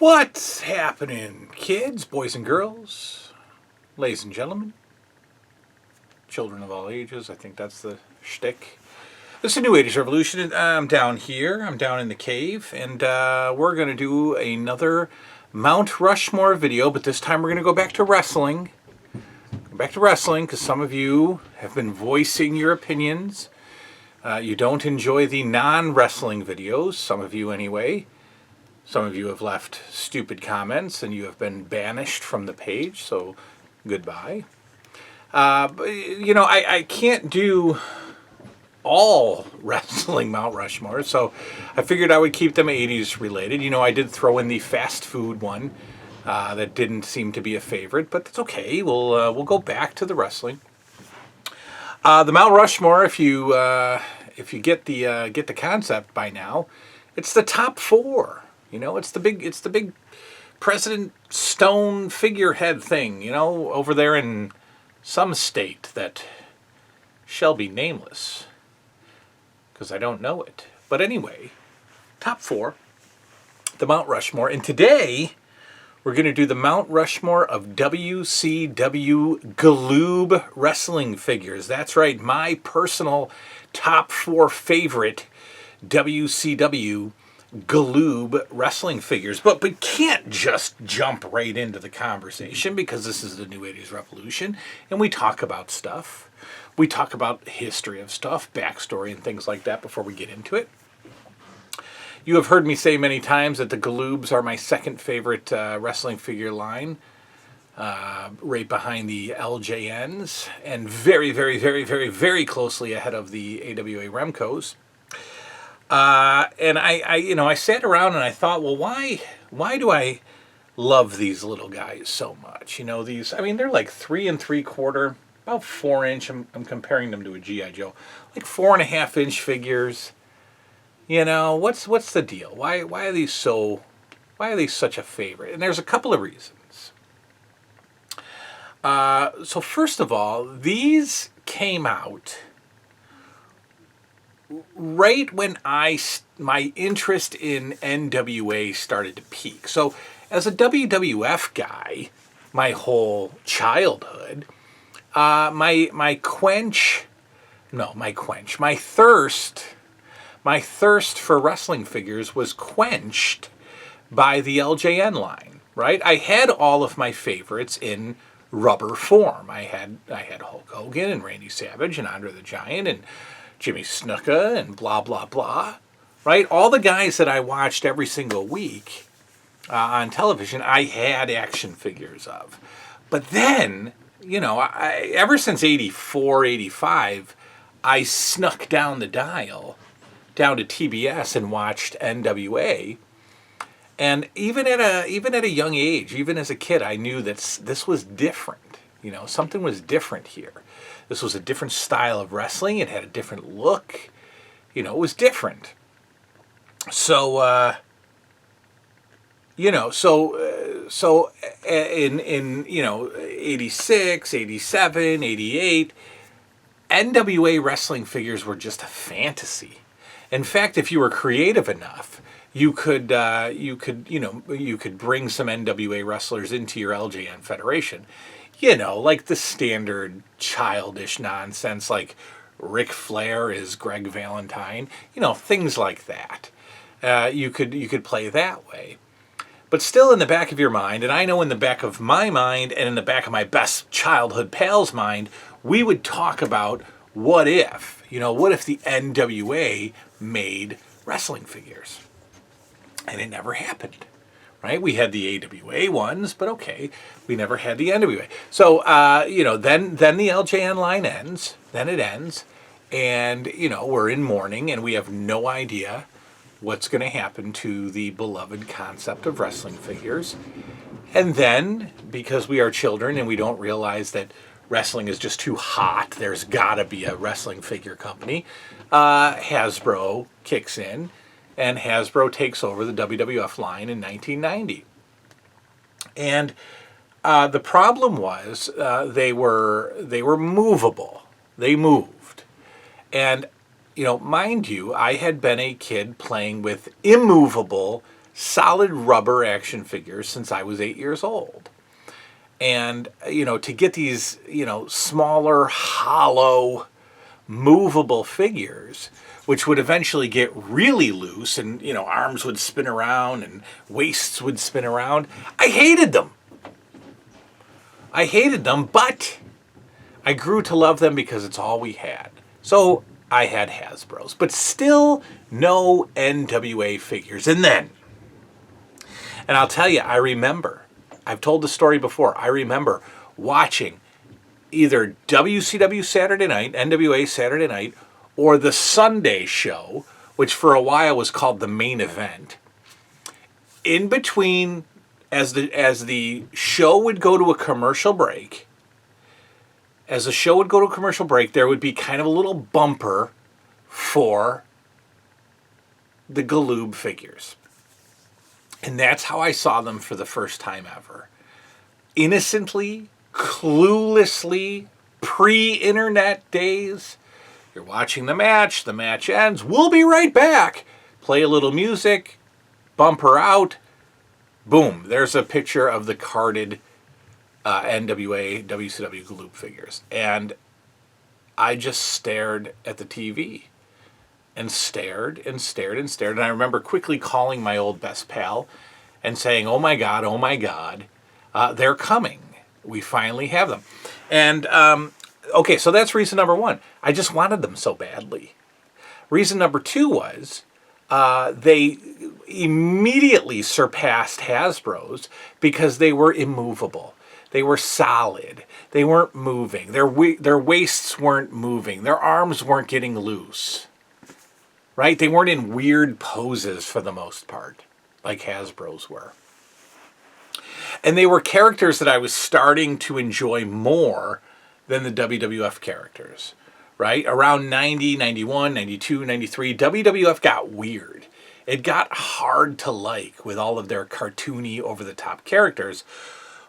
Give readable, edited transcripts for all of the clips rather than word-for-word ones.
What's happening, kids, boys and girls, ladies and gentlemen, children of all ages? I think that's the shtick. This is a New 80s Revolution. I'm down here. I'm down in the cave, and we're going to do another Mount Rushmore video, but this time we're going to go back to wrestling. Go back to wrestling, because some of you have been voicing your opinions. You don't enjoy the non-wrestling videos, some of you anyway. Some of you have left stupid comments and you have been banished from the page, so goodbye. You know, I can't do all wrestling Mount Rushmore, so I figured I would keep them 80s related. You know, I did throw in the fast food one that didn't seem to be a favorite, but that's okay. We'll go back to the wrestling. The Mount Rushmore, if you get the concept by now, it's the top four. You know, it's the big President Stone figurehead thing, you know, over there in some state that shall be nameless, because I don't know it. But anyway, top four, the Mount Rushmore. And today, we're going to do the Mount Rushmore of WCW Galoob wrestling figures. That's right, my personal top four favorite WCW Galoob wrestling figures. But we can't just jump right into the conversation, because this is the New 80s Revolution and we talk about stuff. We talk about history of stuff, backstory and things like that before we get into it. You have heard me say many times that the Galoobs are my second favorite wrestling figure line, right behind the LJNs, and very, very, very, very, very closely ahead of the AWA Remcos. And I sat around and I thought, well, why do I love these little guys so much? You know, these, I mean, they're like 3 3/4, about 4 inch. I'm comparing them to a G.I. Joe, like 4.5 inch figures. You know, what's the deal? Why are these such a favorite? And there's a couple of reasons. So first of all, these came out right when my interest in NWA started to peak. So as a WWF guy, my whole childhood, my thirst for wrestling figures was quenched by the LJN line, right? I had all of my favorites in rubber form. I had Hulk Hogan and Randy Savage and Andre the Giant and Jimmy Snuka and blah, blah, blah, right? All the guys that I watched every single week on television, I had action figures of. But then, you know, ever since 84, 85, I snuck down the dial, down to TBS, and watched NWA. And even at a young age, even as a kid, I knew that this was different. You know, something was different here. This was a different style of wrestling. It had a different look. You know, it was different. So, you know, so in you know, 86, 87, 88, NWA wrestling figures were just a fantasy. In fact, if you were creative enough, you could bring some NWA wrestlers into your LJN Federation. You know, like the standard childish nonsense, like Ric Flair is Greg Valentine. You know, things like that. You could play that way. But still in the back of your mind, and I know in the back of my mind and in the back of my best childhood pal's mind, we would talk about what if the NWA made wrestling figures? And it never happened. Right? We had the AWA ones, but okay, we never had the NWA. So, you know, then the LJN line ends, then it ends, and, you know, we're in mourning, and we have no idea what's going to happen to the beloved concept of wrestling figures. And then, because we are children and we don't realize that wrestling is just too hot, there's got to be a wrestling figure company, Hasbro kicks in. And Hasbro takes over the WWF line in 1990. And the problem was they were movable. They moved. And, you know, mind you, I had been a kid playing with immovable solid rubber action figures since I was 8 years old. And, to get these, smaller, hollow, movable figures, which would eventually get really loose and, arms would spin around and waists would spin around. I hated them. But I grew to love them because it's all we had. So I had Hasbro's, but still no NWA figures. And I'll tell you, I've told the story before, I remember watching either WCW Saturday Night, NWA Saturday Night, or the Sunday show, which for a while was called the Main Event. In between, as the show would go to a commercial break, there would be kind of a little bumper for the Galoob figures. And that's how I saw them for the first time ever. Innocently, cluelessly, pre-internet days. You're watching the match ends, we'll be right back. Play a little music, bumper out, boom, there's a picture of the carded NWA, WCW Galoob figures. And I just stared at the TV and stared. And I remember quickly calling my old best pal and saying, oh my God, they're coming. We finally have them. And, okay, so that's reason number one. I just wanted them so badly. Reason number two was they immediately surpassed Hasbro's because they were immovable. They were solid. They weren't moving. Their waists weren't moving. Their arms weren't getting loose. Right? They weren't in weird poses for the most part, like Hasbro's were. And they were characters that I was starting to enjoy more than the WWF characters. Right? Around 90, 91, 92, 93, WWF got weird. It got hard to like with all of their cartoony, over-the-top characters,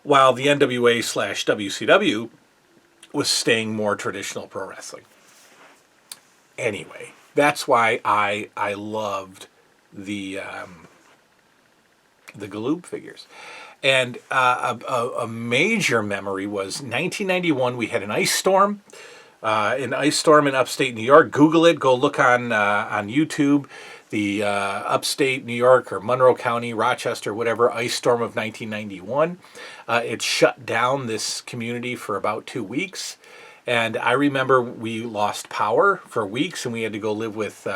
while the NWA/WCW was staying more traditional pro wrestling. Anyway, that's why I loved the Galoob figures. And a major memory was 1991. We had an ice storm. An ice storm in upstate New York. Google it. Go look on YouTube. The upstate New York or Monroe County, Rochester, whatever, ice storm of 1991. It shut down this community for about 2 weeks. And I remember we lost power for weeks and we had to go live with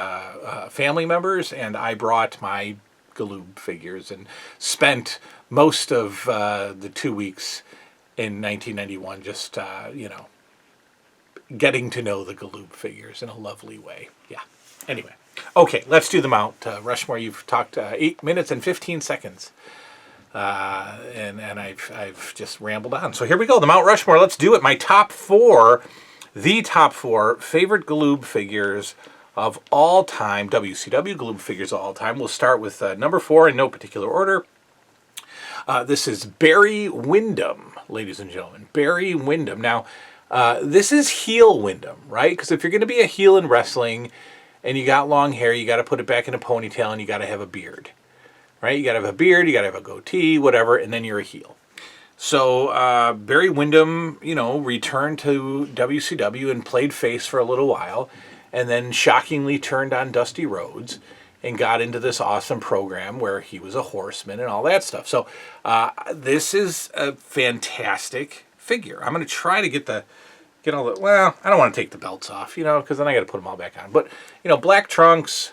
family members. And I brought my Galoob figures and spent most of the 2 weeks in 1991 just, getting to know the Galoob figures in a lovely way. Yeah. Anyway. Okay, let's do the Mount Rushmore. You've talked 8 minutes and 15 seconds. And I've just rambled on. So here we go. The Mount Rushmore. Let's do it. My top four favorite Galoob figures of all time. WCW Galoob figures of all time. We'll start with number 4 in no particular order. This is Barry Windham, ladies and gentlemen. Barry Windham. Now, this is heel Windham, right? Because if you're going to be a heel in wrestling and you got long hair, you got to put it back in a ponytail and you got to have a beard, right? You got to have a beard, you got to have a goatee, whatever, and then you're a heel. So Barry Windham, returned to WCW and played face for a little while and then shockingly turned on Dusty Rhodes and got into this awesome program where he was a horseman and all that stuff. So this is a fantastic figure. I'm going to try to get all the, well, I don't want to take the belts off, because then I got to put them all back on. But, black trunks,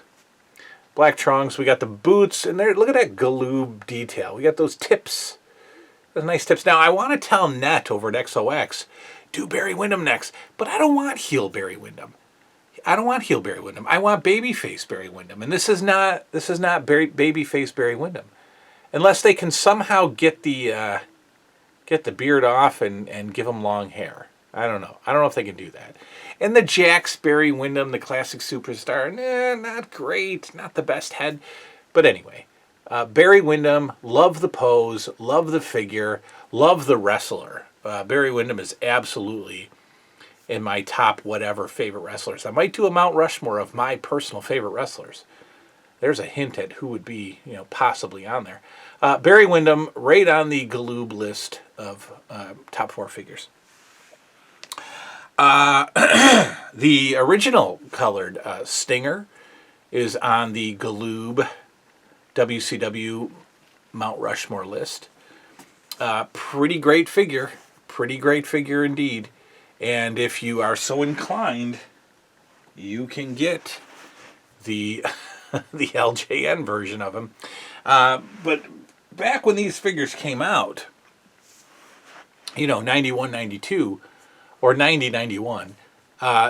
we got the boots, and there, look at that Galoob detail. We got those tips, those nice tips. Now, I want to tell Net over at XOX, do Barry Windham next, but I don't want heel Barry Windham. I want babyface Barry Windham, and this is not babyface Barry Windham, unless they can somehow get the beard off and give him long hair. I don't know if they can do that. And the Jax Barry Windham, the classic superstar, not great, not the best head, but anyway, Barry Windham, love the pose, love the figure, love the wrestler. Barry Windham is absolutely in my top whatever favorite wrestlers. I might do a Mount Rushmore of my personal favorite wrestlers. there's a hint at who would be, possibly on there. Barry Windham, right on the Galoob list of top 4 figures. The original colored Stinger is on the Galoob WCW Mount Rushmore list. Pretty great figure. Pretty great figure indeed. And if you are so inclined, you can get the the LJN version of him. But back when these figures came out, 91, 92, or 90, 91,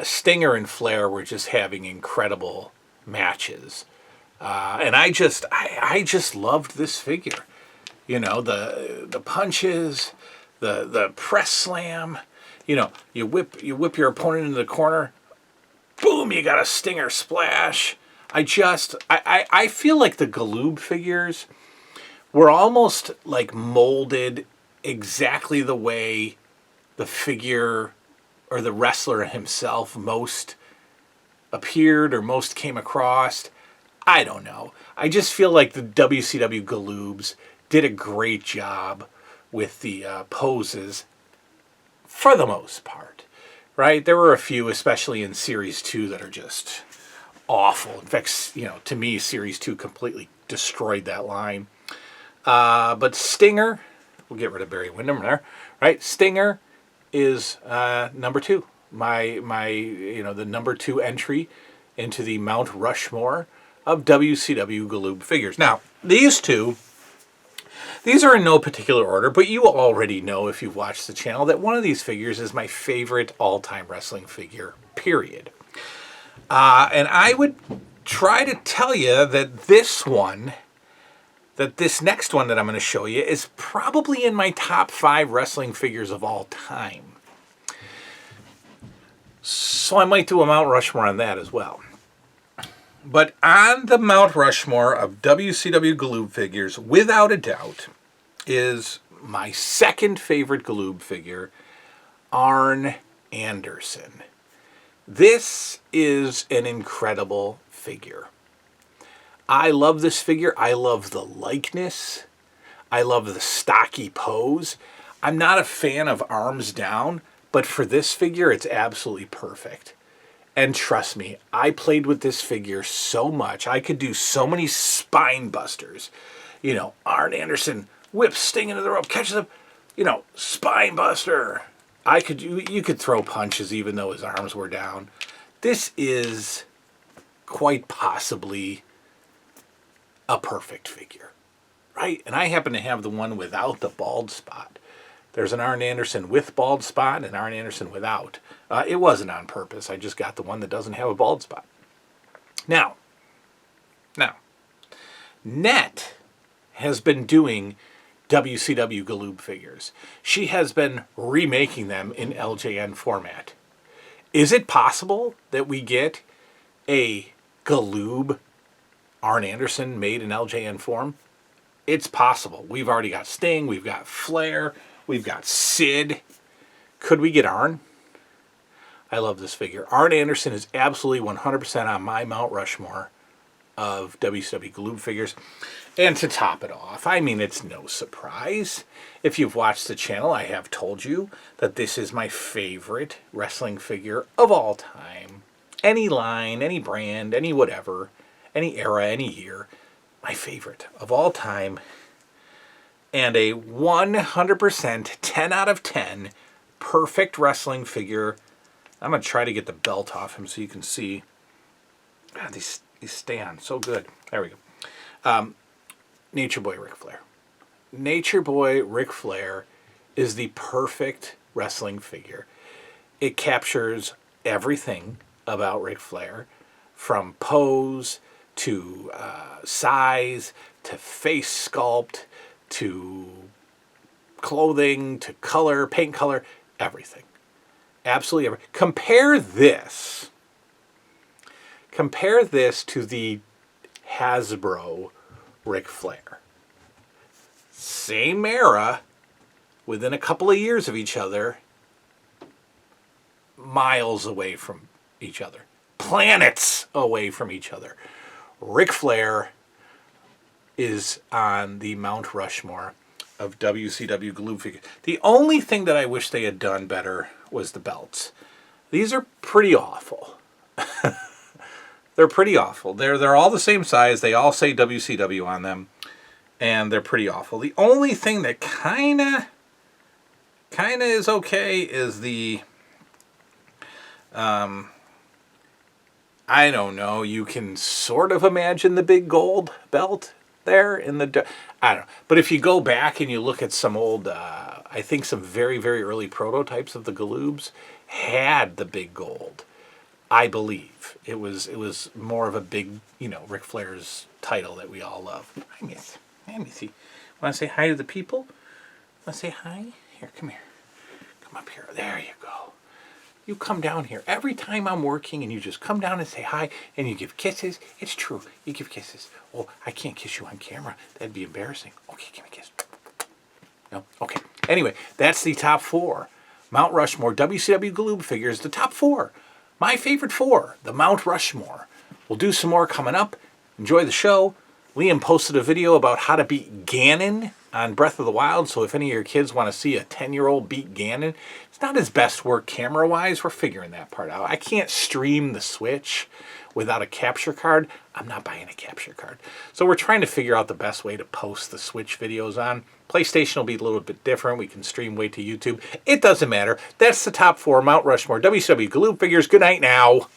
Stinger and Flair were just having incredible matches. And I just loved this figure. The punches, the press slam, you whip your opponent into the corner, boom, you got a Stinger splash. I feel like the Galoob figures were almost like molded exactly the way the figure or the wrestler himself most appeared or most came across. I don't know. I just feel like the WCW Galoobs did a great job with the poses for the most part, right? There were a few, especially in Series 2, that are just awful. In fact, to me, Series 2 completely destroyed that line. But Stinger, we'll get rid of Barry Windham there, right? Stinger is number 2. My the number 2 entry into the Mount Rushmore of WCW Galoob figures. Now, these are in no particular order, but you already know if you've watched the channel that one of these figures is my favorite all-time wrestling figure, period. And I would try to tell you that this next one that I'm going to show you is probably in my top 5 wrestling figures of all time. So I might do a Mount Rushmore on that as well. But on the Mount Rushmore of WCW Galoob figures, without a doubt, is my second favorite Galoob figure, Arn Anderson. This is an incredible figure. I love this figure. I love the likeness. I love the stocky pose. I'm not a fan of arms down, but for this figure, it's absolutely perfect. And trust me, I played with this figure so much. I could do so many spine busters. Arn Anderson whips Sting into the rope, catches him, spine buster. You could throw punches even though his arms were down. This is quite possibly a perfect figure, right? And I happen to have the one without the bald spot. There's an Arn Anderson with bald spot and Arn Anderson without. It wasn't on purpose. I just got the one that doesn't have a bald spot. Now, Net has been doing WCW Galoob figures. She has been remaking them in LJN format. Is it possible that we get a Galoob Arn Anderson made in LJN form? It's possible. We've already got Sting, we've got Flair, we've got Sid. Could we get Arn? I love this figure. Arn Anderson is absolutely 100% on my Mount Rushmore of WCW Galoob figures. And to top it off, it's no surprise. If you've watched the channel, I have told you that this is my favorite wrestling figure of all time. Any line, any brand, any whatever, any era, any year. My favorite of all time. And a 100% 10 out of 10 perfect wrestling figure. I'm going to try to get the belt off him so you can see. God, these stay on so good. There we go. Nature Boy Ric Flair. Nature Boy Ric Flair is the perfect wrestling figure. It captures everything about Ric Flair, from pose to size to face sculpt to clothing to color, paint color, everything. Absolutely everything. Compare this to the Hasbro Ric Flair. Same era, within a couple of years of each other, miles away from each other, planets away from each other. Ric Flair is on the Mount Rushmore of WCW Galoob figures. The only thing that I wish they had done better was the belts. These are pretty awful. They're pretty awful. They're all the same size. They all say WCW on them, and they're pretty awful. The only thing that kinda is okay is the I don't know. You can sort of imagine the big gold belt there in the... I don't know. But if you go back and you look at some old, I think some very, very early prototypes of the Galoobs had the big gold. I believe. It was more of a big, Ric Flair's title that we all love. Let me see. Want to say hi to the people? Want to say hi? Here, come here. Come up here. There you go. You come down here. Every time I'm working and you just come down and say hi and you give kisses. It's true. You give kisses. Oh, I can't kiss you on camera. That'd be embarrassing. Okay, give me a kiss. No? Okay. Anyway, that's the top 4. Mount Rushmore, WCW Galoob figures, the top 4. My favorite 4, the Mount Rushmore. We'll do some more coming up. Enjoy the show. Liam posted a video about how to beat Ganon on Breath of the Wild, so if any of your kids want to see a 10-year-old beat Ganon, it's not his best work camera-wise. We're figuring that part out. I can't stream the Switch without a capture card. I'm not buying a capture card. So we're trying to figure out the best way to post the Switch videos on. PlayStation will be a little bit different. We can stream way to YouTube. It doesn't matter. That's the top 4 Mount Rushmore WCW Galoob figures. Good night now.